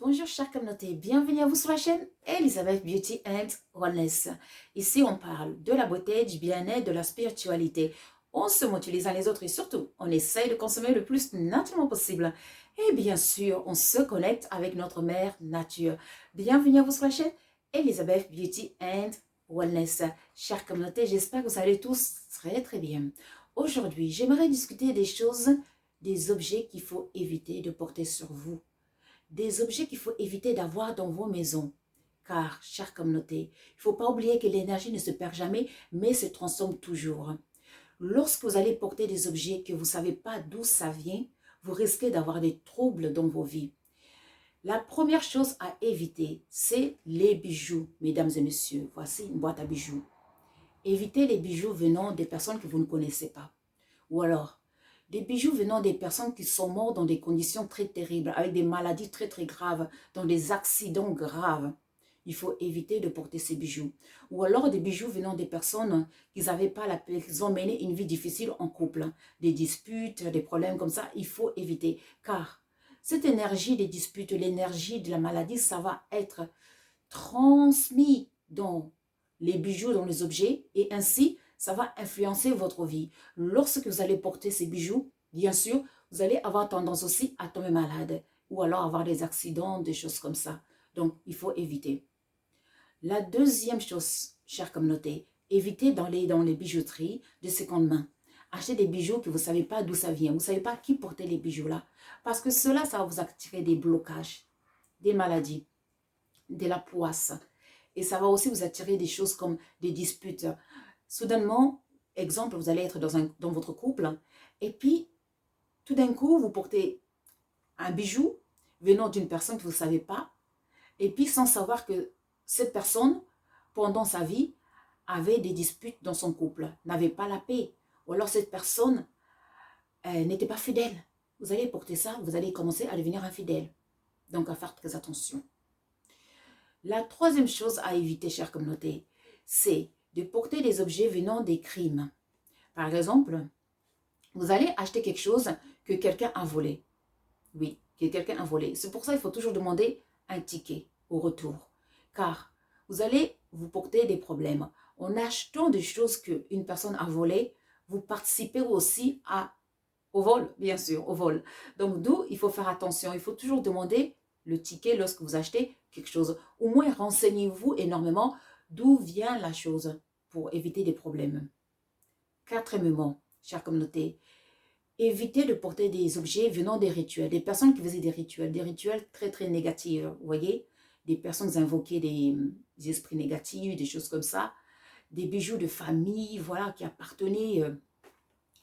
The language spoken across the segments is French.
Bonjour chère communauté, bienvenue à vous sur la chaîne Elizabeth Beauty and Wellness. Ici on parle de la beauté, du bien-être, de la spiritualité. On se motive les uns les autres et surtout on essaye de consommer le plus naturellement possible. Et bien sûr on se connecte avec notre mère nature. Bienvenue à vous sur la chaîne Elizabeth Beauty and Wellness. Chère communauté, j'espère que vous allez tous très bien. Aujourd'hui j'aimerais discuter des choses, des objets qu'il faut éviter de porter sur vous. Des objets qu'il faut éviter d'avoir dans vos maisons. Car, chère communauté, il ne faut pas oublier que l'énergie ne se perd jamais, mais se transforme toujours. Lorsque vous allez porter des objets que vous ne savez pas d'où ça vient, vous risquez d'avoir des troubles dans vos vies. La première chose à éviter, c'est les bijoux, mesdames et messieurs. Voici une boîte à bijoux. Évitez les bijoux venant des personnes que vous ne connaissez pas. Ou alors, des bijoux venant des personnes qui sont mortes dans des conditions très terribles, avec des maladies très graves, dans des accidents graves. Il faut éviter de porter ces bijoux. Ou alors des bijoux venant des personnes qui n'avaient pas la paix, qui ont mené une vie difficile en couple. Des disputes, des problèmes comme ça, il faut éviter. Car cette énergie des disputes, l'énergie de la maladie, ça va être transmis dans les bijoux, dans les objets, et ainsi, ça va influencer votre vie. Lorsque vous allez porter ces bijoux, bien sûr, vous allez avoir tendance aussi à tomber malade ou alors avoir des accidents, des choses comme ça. Donc, il faut éviter. La deuxième chose, chère communauté, évitez dans les bijouteries de seconde main. Achetez des bijoux que vous ne savez pas d'où ça vient. Vous ne savez pas qui portait les bijoux là. Parce que cela, ça va vous attirer des blocages, des maladies, de la poisse. Et ça va aussi vous attirer des choses comme des disputes. Soudainement, exemple, vous allez être dans votre couple et puis tout d'un coup, vous portez un bijou venant d'une personne que vous ne savez pas et puis sans savoir que cette personne, pendant sa vie, avait des disputes dans son couple, n'avait pas la paix. Ou alors cette personne n'était pas fidèle. Vous allez porter ça, vous allez commencer à devenir infidèle. Donc à faire très attention. La troisième chose à éviter, chère communauté, c'est de porter des objets venant des crimes. Par exemple, vous allez acheter quelque chose que quelqu'un a volé. Oui, que quelqu'un a volé. C'est pour ça qu'il faut toujours demander un ticket au retour. Car vous allez vous porter des problèmes. En achetant des choses qu'une personne a volées, vous participez aussi au vol, bien sûr, au vol. Donc d'où il faut faire attention. Il faut toujours demander le ticket lorsque vous achetez quelque chose. Au moins, renseignez-vous énormément d'où vient la chose pour éviter des problèmes. Quatrièmement, chère communauté, évitez de porter des objets venant des rituels, des personnes qui faisaient des rituels très négatifs, vous voyez, des personnes qui invoquaient des esprits négatifs, des choses comme ça, des bijoux de famille, voilà, qui appartenaient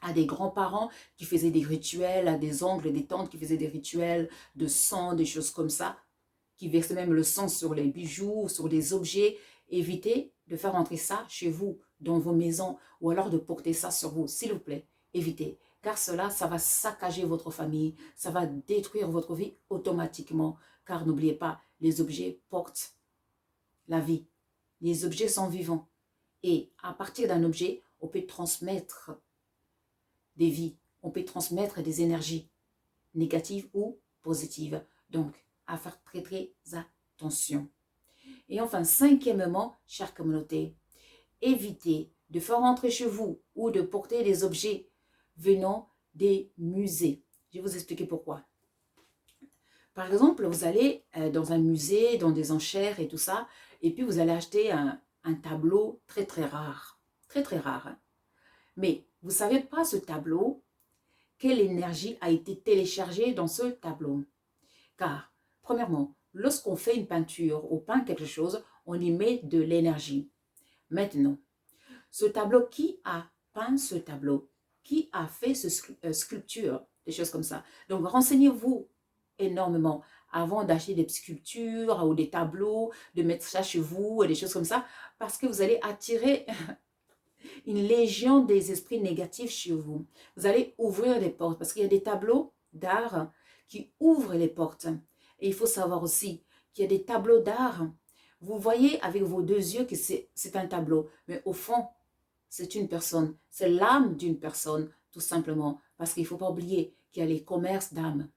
à des grands-parents qui faisaient des rituels, à des oncles, des tantes qui faisaient des rituels de sang, des choses comme ça, qui versaient même le sang sur les bijoux, sur les objets. Évitez de faire entrer ça chez vous, dans vos maisons, ou alors de porter ça sur vous, s'il vous plaît, évitez. Car cela, ça va saccager votre famille, ça va détruire votre vie automatiquement. Car n'oubliez pas, les objets portent la vie. Les objets sont vivants. Et à partir d'un objet, on peut transmettre des vies, on peut transmettre des énergies négatives ou positives. Donc, à faire très attention. Et enfin, cinquièmement, chère communauté, évitez de faire entrer chez vous ou de porter des objets venant des musées. Je vais vous expliquer pourquoi. Par exemple, vous allez dans un musée, dans des enchères et tout ça, et puis vous allez acheter un tableau très rare. Très rare. Hein. Mais vous ne savez pas ce tableau, quelle énergie a été téléchargée dans ce tableau. Car, premièrement, lorsqu'on fait une peinture ou peint quelque chose, on y met de l'énergie. Maintenant, ce tableau, qui a peint ce tableau? Qui a fait ce sculpture? Des choses comme ça. Donc, renseignez-vous énormément avant d'acheter des sculptures ou des tableaux, de mettre ça chez vous et des choses comme ça, parce que vous allez attirer une légion des esprits négatifs chez vous. Vous allez ouvrir les portes, parce qu'il y a des tableaux d'art qui ouvrent les portes. Et il faut savoir aussi qu'il y a des tableaux d'art. Vous voyez avec vos deux yeux que c'est un tableau, mais au fond, c'est une personne. C'est l'âme d'une personne, tout simplement. Parce qu'il ne faut pas oublier qu'il y a les commerces d'âmes.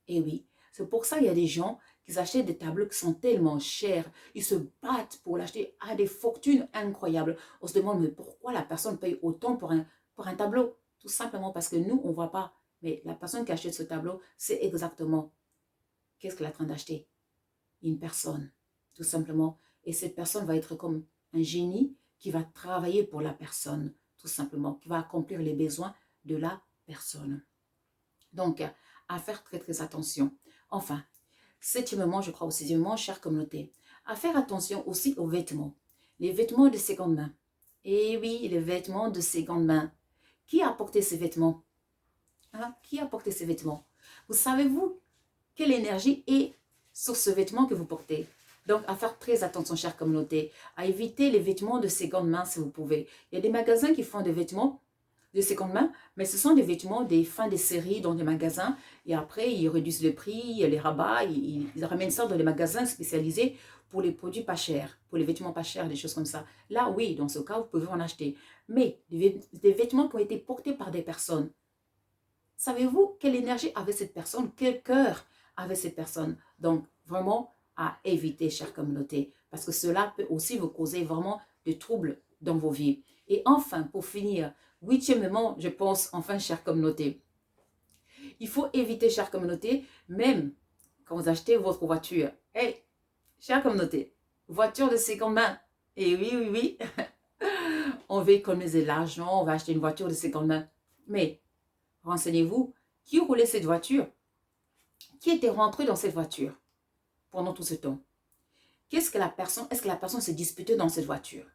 Et oui, c'est pour ça qu'il y a des gens qu'ils achètent des tableaux qui sont tellement chers. Ils se battent pour l'acheter à des fortunes incroyables. On se demande, mais pourquoi la personne paye autant pour un tableau? Tout simplement parce que nous, on ne voit pas. Mais la personne qui achète ce tableau, c'est exactement qu'est-ce qu'elle est en train d'acheter. Une personne, tout simplement. Et cette personne va être comme un génie qui va travailler pour la personne, tout simplement, qui va accomplir les besoins de la personne. Donc, à faire très très attention. Enfin, septièmement, je crois au sixièmement, chère communauté, à faire attention aussi aux vêtements. Les vêtements de seconde main. Et oui, les vêtements de seconde main. Qui a porté ces vêtements? Hein? Qui a porté ces vêtements? Vous savez-vous quelle énergie est sur ce vêtement que vous portez? Donc, à faire très attention, chère communauté, à éviter les vêtements de seconde main si vous pouvez. Il y a des magasins qui font des vêtements de seconde main, mais ce sont des vêtements des fins de série dans des magasins et après ils réduisent le prix, les rabats, ils ramènent ça dans les magasins spécialisés pour les produits pas chers, pour les vêtements pas chers, des choses comme ça. Là, oui, dans ce cas, vous pouvez en acheter. Mais des vêtements qui ont été portés par des personnes, savez-vous quelle énergie avait cette personne, quel cœur avait cette personne? Donc, vraiment à éviter, chère communauté, parce que cela peut aussi vous causer vraiment des troubles dans vos vies. Et enfin, pour finir, huitièmement, je pense, enfin, chère communauté, il faut éviter, chère communauté, même quand vous achetez votre voiture. Hey, chère communauté, voiture de seconde main. Et oui, oui, oui, on veut économiser de l'argent, on va acheter une voiture de seconde main. Mais, renseignez-vous, qui roulait cette voiture? Qui était rentré dans cette voiture pendant tout ce temps? Est-ce que la personne s'est disputée dans cette voiture?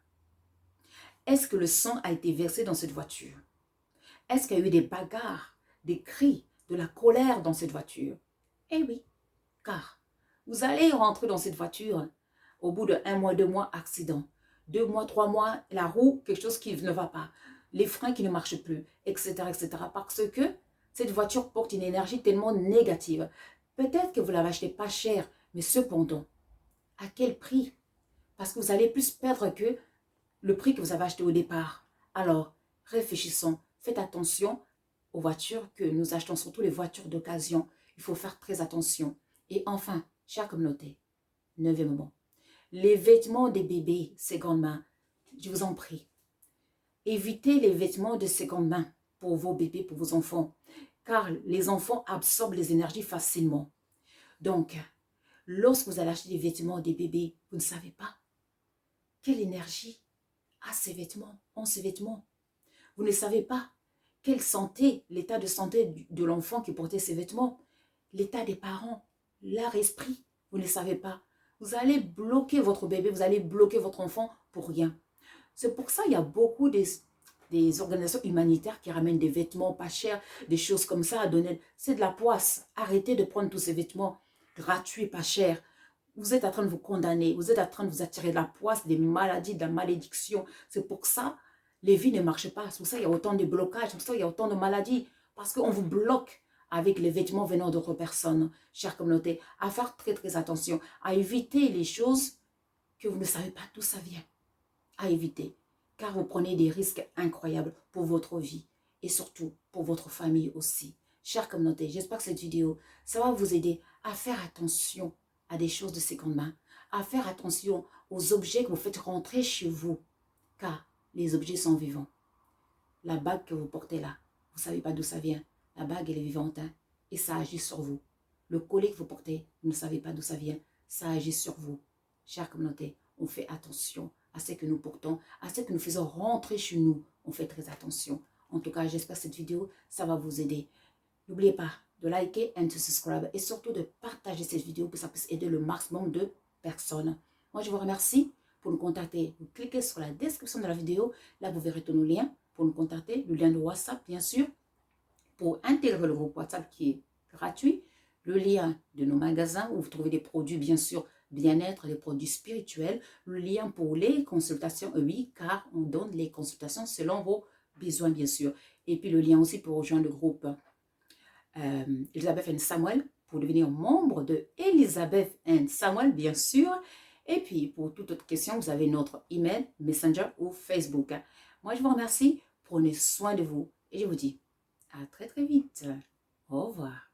Est-ce que le sang a été versé dans cette voiture? Est-ce qu'il y a eu des bagarres, des cris, de la colère dans cette voiture? Eh oui, car vous allez rentrer dans cette voiture au bout de 1 mois, 2 mois, accident. 2 mois, 3 mois, la roue, quelque chose qui ne va pas. Les freins qui ne marchent plus, etc., etc. Parce que cette voiture porte une énergie tellement négative. Peut-être que vous l'avez acheté pas cher, mais cependant, à quel prix? Parce que vous allez plus perdre que le prix que vous avez acheté au départ. Alors, réfléchissons, faites attention aux voitures que nous achetons, surtout les voitures d'occasion. Il faut faire très attention. Et enfin, chère communauté, neuvièmement, les vêtements des bébés seconde main, je vous en prie, évitez les vêtements de seconde main pour vos bébés, pour vos enfants, car les enfants absorbent les énergies facilement. Donc, lorsque vous allez acheter des vêtements des bébés, vous ne savez pas quelle énergie a ces vêtements, ont ces vêtements. Vous ne savez pas quelle santé, l'état de santé de l'enfant qui portait ces vêtements, l'état des parents, leur esprit, vous ne savez pas. Vous allez bloquer votre bébé, vous allez bloquer votre enfant pour rien. C'est pour ça qu'il y a beaucoup des organisations humanitaires qui ramènent des vêtements pas chers, des choses comme ça à donner. C'est de la poisse. Arrêtez de prendre tous ces vêtements gratuits, pas chers. Vous êtes en train de vous condamner, vous êtes en train de vous attirer de la poisse, des maladies, de la malédiction. C'est pour ça les vies ne marchent pas. C'est pour ça qu'il y a autant de blocages, c'est pour ça qu'il y a autant de maladies. Parce qu'on vous bloque avec les vêtements venant d'autres personnes, chère communauté. À faire très très attention, à éviter les choses que vous ne savez pas d'où ça vient. À éviter, car vous prenez des risques incroyables pour votre vie et surtout pour votre famille aussi. Chère communauté, j'espère que cette vidéo, ça va vous aider à faire attention à des choses de seconde main, à faire attention aux objets que vous faites rentrer chez vous, car les objets sont vivants. La bague que vous portez là, vous ne savez pas d'où ça vient. La bague, elle est vivante, hein, et ça agit sur vous. Le collier que vous portez, vous ne savez pas d'où ça vient, ça agit sur vous. Chère communauté, on fait attention à ce que nous portons, à ce que nous faisons rentrer chez nous. On fait très attention. En tout cas, j'espère que cette vidéo, ça va vous aider. N'oubliez pas de liker et de subscribe et surtout de partager cette vidéo pour que ça puisse aider le maximum de personnes. Moi, je vous remercie. Pour nous contacter, vous cliquez sur la description de la vidéo. Là, vous verrez tous nos liens pour nous contacter. Le lien de WhatsApp, bien sûr, pour intégrer le groupe WhatsApp qui est gratuit. Le lien de nos magasins où vous trouvez des produits, bien sûr, bien-être, des produits spirituels. Le lien pour les consultations, oui, car on donne les consultations selon vos besoins, bien sûr. Et puis le lien aussi pour rejoindre le groupe Elisabeth and Samuel, pour devenir membre de Elisabeth and Samuel, bien sûr. Et puis, pour toute autre question, vous avez notre email, Messenger ou Facebook. Moi, je vous remercie. Prenez soin de vous. Et je vous dis à très, très vite. Au revoir.